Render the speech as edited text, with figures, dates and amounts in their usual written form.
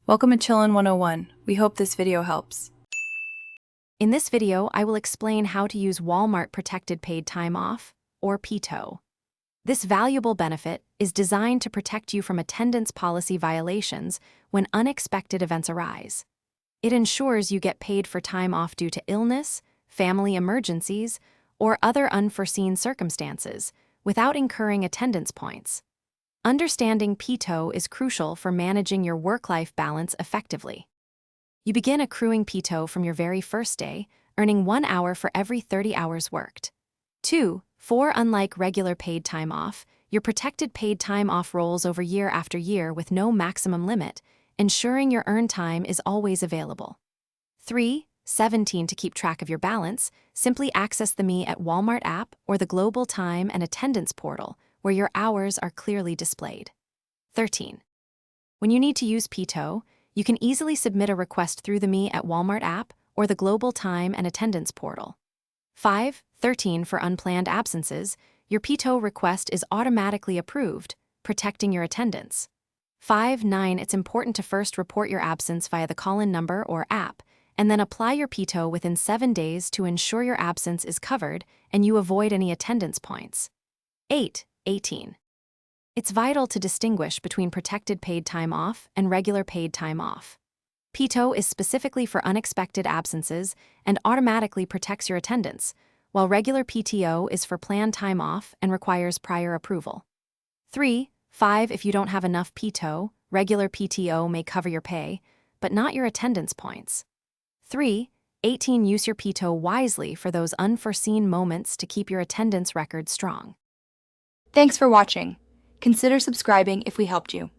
Welcome to Chillin' 101. We hope this video helps. In this video, I will explain how to use Walmart Protected Paid Time Off, or PTO. This valuable benefit is designed to protect you from attendance policy violations when unexpected events arise. It ensures you get paid for time off due to illness, family emergencies, or other unforeseen circumstances without incurring attendance points. Understanding PTO is crucial for managing your work-life balance effectively. You begin accruing PTO from your very first day, earning 1 hour for every 30 hours worked. 4. Unlike regular paid time off, your protected paid time off rolls over year after year with no maximum limit, ensuring your earned time is always available. 17. To keep track of your balance, simply access the Me at Walmart app or the Global Time and Attendance portal, where your hours are clearly displayed. 13. When you need to use PTO, you can easily submit a request through the Me at Walmart app or the Global Time and Attendance portal. 13. For unplanned absences, your PTO request is automatically approved, protecting your attendance. 9. It's important to first report your absence via the call-in number or app, and then apply your PTO within 7 days to ensure your absence is covered and you avoid any attendance points. 18. It's vital to distinguish between protected paid time off and regular paid time off. PTO is specifically for unexpected absences and automatically protects your attendance, while regular PTO is for planned time off and requires prior approval. 5. If you don't have enough PTO, regular PTO may cover your pay, but not your attendance points. 18. Use your PTO wisely for those unforeseen moments to keep your attendance record strong. Thanks for watching. Consider subscribing if we helped you.